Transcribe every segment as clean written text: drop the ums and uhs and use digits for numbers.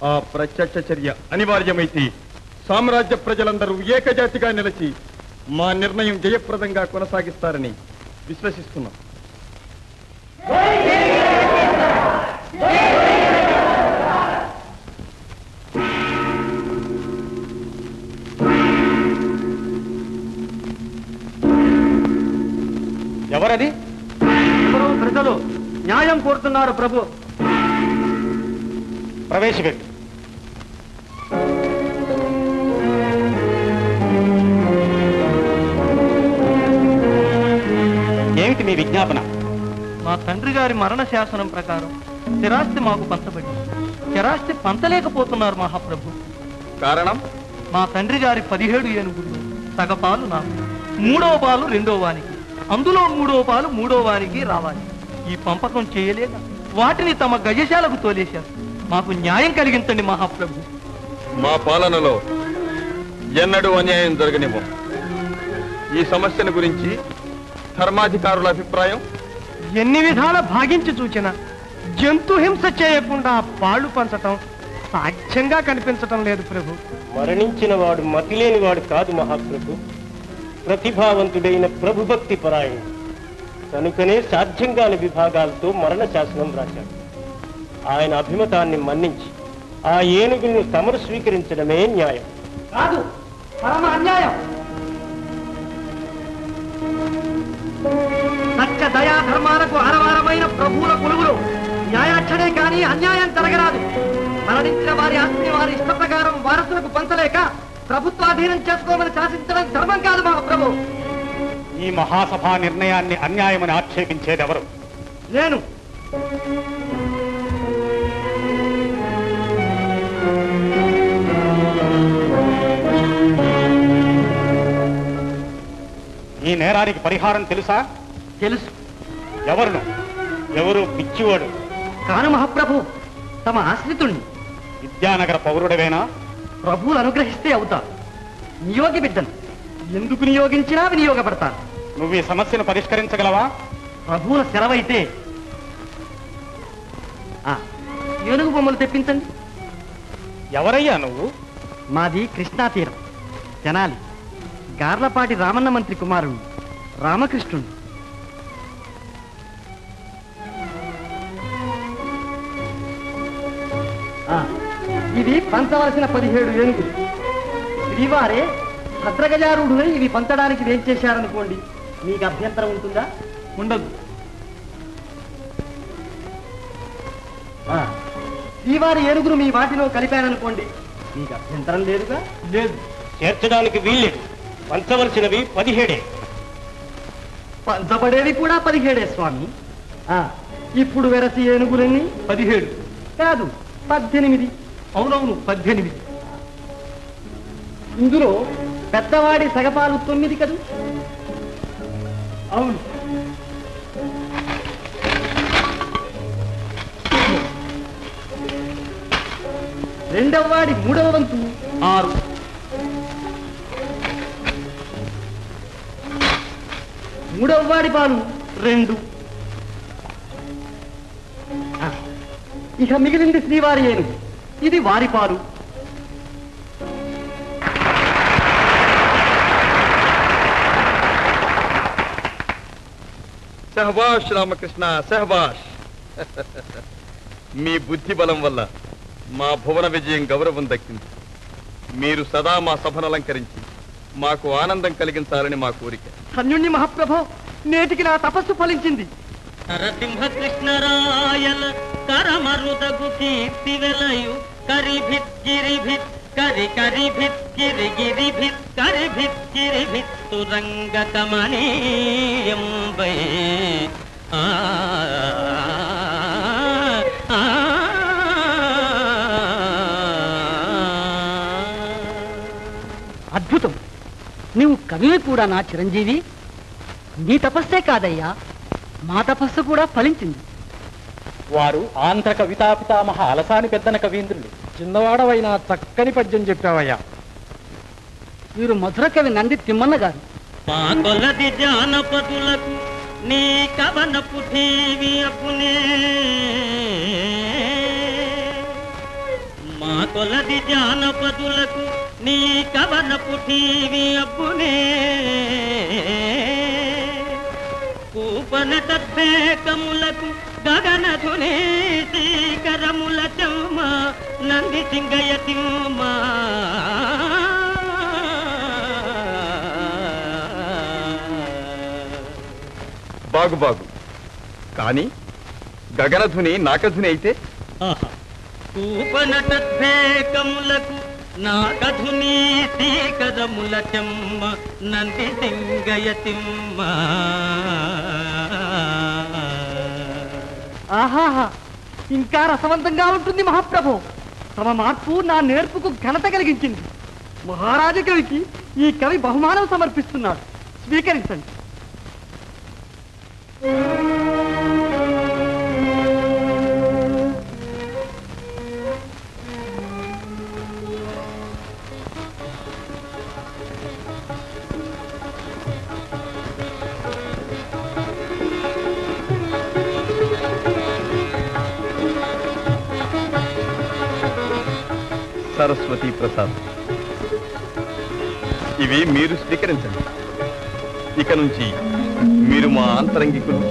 ఆ ప్రత్యక్ష చర్య అనివార్యమైతే సామ్రాజ్య ప్రజలందరూ ఏకజాతిగా నిలిచి మా నిర్ణయం జయప్రదంగా కొనసాగిస్తారని విశ్వసిస్తున్నాం. ఎవరది? ఎవరో ప్రజలు న్యాయం కోరుతున్నారు ప్రభు. ప్రవేశపెట్టు. ఏమిటి మీ విజ్ఞాపన? మా తండ్రి గారి మరణ శాసనం ప్రకారం స్థిరాస్తి మాకు పంచబడి స్థిరాస్తి పంచలేకపోతున్నారు మహాప్రభు. కారణం? మా తండ్రి గారి 17 ఏనుగులు సగపాలు నాకు, 3వ పాలు 2వ వానికి, అందులో 3వ పాలు 3వ వానికి రావాలి. ఈ పంపకం చేయలేక వాటిని తమ గజశాలకు తోలేశారు. మాకు న్యాయం కలిగించండి మహాప్రభు. మా పాలనలో ఎన్నడూ అన్యాయం జరగనివ్వం. ఈ సమస్యను గురించి ధర్మాధికారుల అభిప్రాయం? ఎన్ని విధాల భాగించి చూచిన జంతు హింస చేయకుండా పాళ్లు పంచటం సాధ్యంగా కనిపించటం లేదు ప్రభు. మరణించిన వాడు మతిలేని వాడు కాదు మహాప్రభు, ప్రతిభావంతుడైన ప్రభుభక్తి పరాయణుడు కనుకనే సాధ్యం కాని విభాగాలతో మరణ శాసనం రాశాడు. ఆయన అభిమతాన్ని మన్నించి ఆ ఏనుగులను తమరు స్వీకరించడమే న్యాయం. కాదు, పరమ అన్యాయం. సత్య దయా ధర్మాలకు ఆరవారమైన ప్రభువుల కొలువులు న్యాయాక్షడే కాని అన్యాయం జరగరాదు. మరణించిన వారి ఆస్తిని వారి ఇష్ట ప్రకారం వారసులకు పంచలేక ప్రభుత్వాధీనం చేసుకోమని శాసించడం ధర్మం కాదు మహాప్రభు. ఈ మహాసభా నిర్ణయాన్ని అన్యాయమని ఆక్షేపించేదెవరు? నేను. ఈ నేరానికి పరిహారం తెలుసా? తెలుసు. ఎవరును? ఎవరు పిచ్చివాడు కాను మహాప్రభు, తమ ఆశ్రితుణ్ణి. విద్యానగర పౌరుడవేనా? ప్రభువులు అనుగ్రహిస్తే అవుతా. నియోగి బిడ్డను ఎందుకు నియోగించినా వినియోగపడతాను. నువ్వు ఈ సమస్యను పరిష్కరించగలవా? ప్రభువుల సెలవైతే. ఏనుగు బొమ్మలు తెప్పించండి. ఎవరయ్యా నువ్వు? మాది కృష్ణా తీరం, తెనాలి. గార్లపాటి రామన్న మంత్రి కుమారుడు రామకృష్ణుడు. ఇవి పంచవలసిన 17 ఏనుగులు. శ్రీవారే భద్రగజారూఢుని ఇవి పంచడానికి వేంచేశారనుకోండి, మీకు అభ్యంతరం ఉంటుందా? ఉండదు. శ్రీవారి ఏనుగును మీ వాటిలో కలిపారనుకోండి, మీకు అభ్యంతరం లేదుగా? లేదు. చేర్చడానికి వీల్లేదు. పంచవలసినవి 17. పంచబడేవి కూడా 17 స్వామి. ఇప్పుడు వెరసి ఏనుగులన్నీ 17 కాదు 18. అవునవును, 18. ఇందులో పెద్దవాడి సగపాలు 9 కదూ? అవును. రెండవ వాడి 3వ వంతు 6. మూడవ వాడి పాలు 2. ఇక మిగిలింది శ్రీవారి ఏనుగు. ఇది వారి పాలు. సహబాష్ రామకృష్ణ, సహబాష్. మీ బుద్ధి బలం వల్ల మా భువన విజయం గౌరవం దక్కింది. మీరు సదా మా సభను అలంకరించి మాకు ఆనందం కలిగించాలని మా కోరిక. ధన్యుణ్ణి మహాప్రభో, నేటికి నా తపస్సు ఫలించింది. నరసింహ కృష్ణరాయల కరమరుదగు కీర్తి వెలయు కరిభిత్ గిరిభిత్ కరి కరిభిత్ గిరి గిరిభిత్ కరిభిత్ గిరిభిత్ తురంగ కమనీయంబై అద్భుతం. నీవు కవివి కూడా నా చిరంజీవి. నీ తపస్సే కాదయ్యా, మా తపస్సు కూడా ఫలించింది. వారు ఆంధ్ర కవితా పితామహ అలసాని పెద్దన కవీంద్రులు. చిన్నవాడవైనా చక్కని పద్యం చెప్పావయ్యా. వీరు మధుర కవి నంది తిమ్మన్న గారు. మా కొలది జానపదులకు నీ కవనపు ఠీవి అపునే మా కొలది జానపదులకు నీ కవనపు టీవీ అబ్బునే కూపనట భేకములకు గగనధునే శ్రీకరముల చెమ్మ నంది సింగయ తిమ్మ బాగు బాగు కానీ గగనధుని నాకధుని అయితే కూపనట భేకములకు నాకధుని శ్రీకరముల చెమ్మ నంది సింగయ తిమ్మ ఆహాహా ఇంకా రసవంతంగా ఉంటుంది మహాప్రభు. తమ మార్పు నా నేర్పుకు ఘనత కలిగించింది. మహారాజ కవికి ఈ కవి బహుమానం సమర్పిస్తున్నాడు. స్వీకరించండి. సరస్వతి ప్రసాద్, ఇవి మీరు స్వీకరించండి. ఇక నుంచి మీరు మా ఆంతరంగికులు.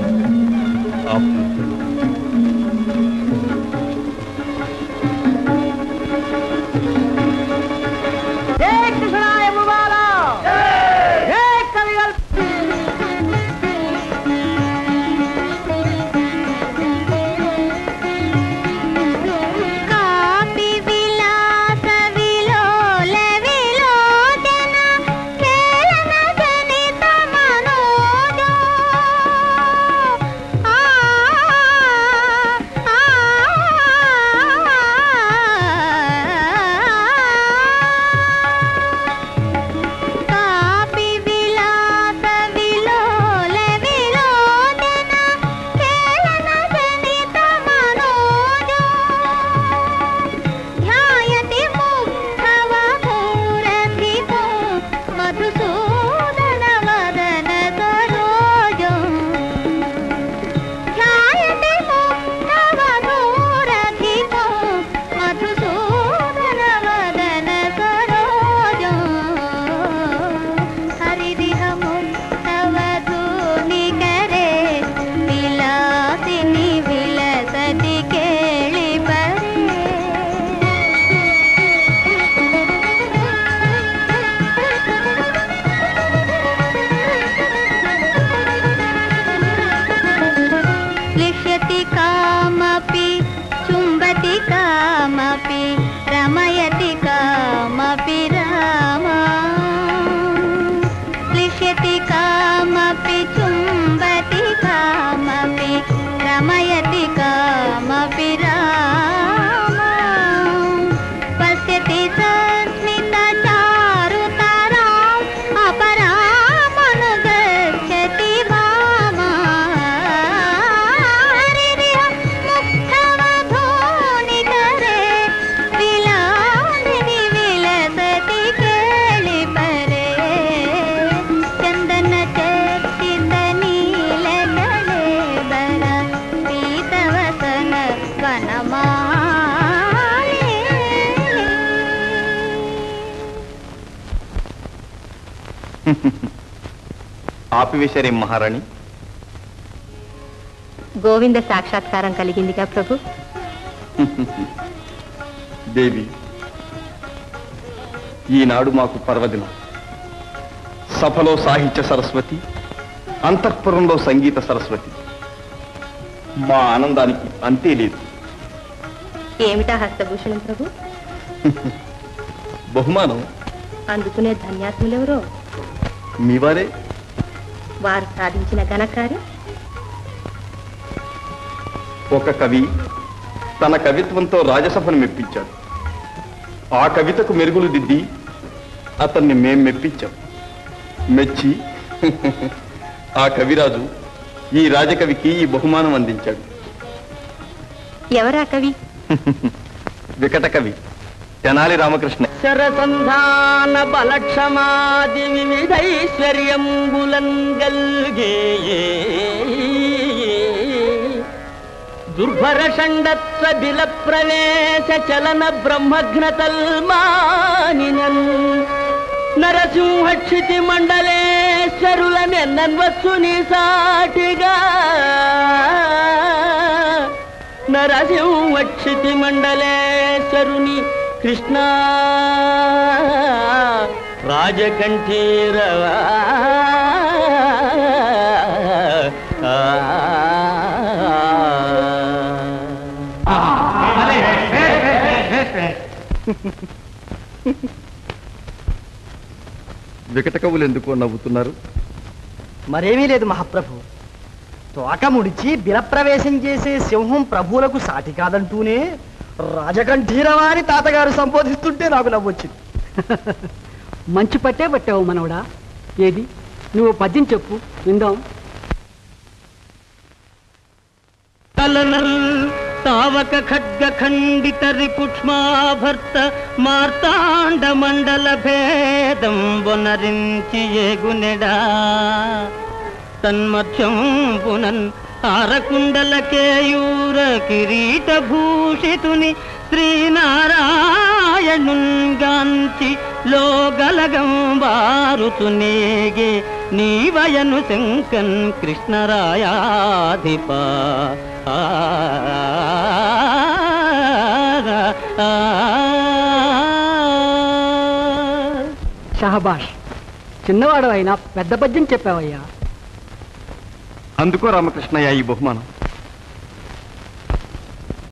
ఆపివేశారే మహారాణి? గోవింద సాక్షాత్కారం కలిగిందిగా ప్రభు. దేవి, ఈనాడు మాకు పర్వదినం. సభలో సాహిత్య సరస్వతి, అంతఃపురంలో సంగీత సరస్వతి. మా ఆనందానికి అంతే లేదు. ఏమిటా హస్తభూషణం ప్రభు? బహుమానం అందుకునే ధన్యాత్ములెవరో? మీవారే. వారు సాధించిన ఘనకార్యం. ఒక కవి తన కవిత్వంతో రాజసభను మెప్పించాడు. ఆ కవితకు మెరుగులు దిద్ది అతన్ని మేం మెప్పించాం. మెచ్చి ఆ కవిరాజు ఈ రాజకవికి ఈ బహుమానం అందించాడు. ఎవరా కవి? వికట కవి తెనాలి రామకృష్ణ. శరసంధాన బలక్షమాది వివిధైశ్వర్యంబులన్ గల్గే దుర్భర షండత్వ బిల ప్రవేశ చలన బ్రహ్మఘ్న తల్మానినన్ నరసింహక్షితి మండలేశ్వరుల నెన్నన్వత్సుని సాటిగా నరసింహక్షితి మండలేశ్వరుని కృష్ణ రాజకంఠీరవా వికట కవులు ఎందుకో నవ్వుతున్నారు? మరేమీ లేదు మహాప్రభు. తోక ముడిచి బిలప్రవేశం చేసే సింహం ప్రభువులకు సాటి కాదంటూనే రాజకంఠీరవాని తాతగారు సంబోధిస్తుంటే నాకు నవ్వొచ్చింది. మంచి పట్టే పట్టావు మనవడా. ఏది నువ్వు పద్యం చెప్పు విందాం. తావక ఖడ్గ ఖండిత రిపుక్ష్మాభర్త మార్తాండ మండల భేదం వనరించి ఏగునెడా తన్మధ్యం పునన్ తారకుండల కేయూర కిరీట భూషితుని శ్రీనారాయణుంగాంచి లోగలగం వారుతునేగే నీవయను శంకన్ కృష్ణరాయాధిప షహబాష్, చిన్నవాడు అయినా పెద్ద పద్యం చెప్పావయ్యా. అందుకో రామకృష్ణయ్య ఈ బహుమానం.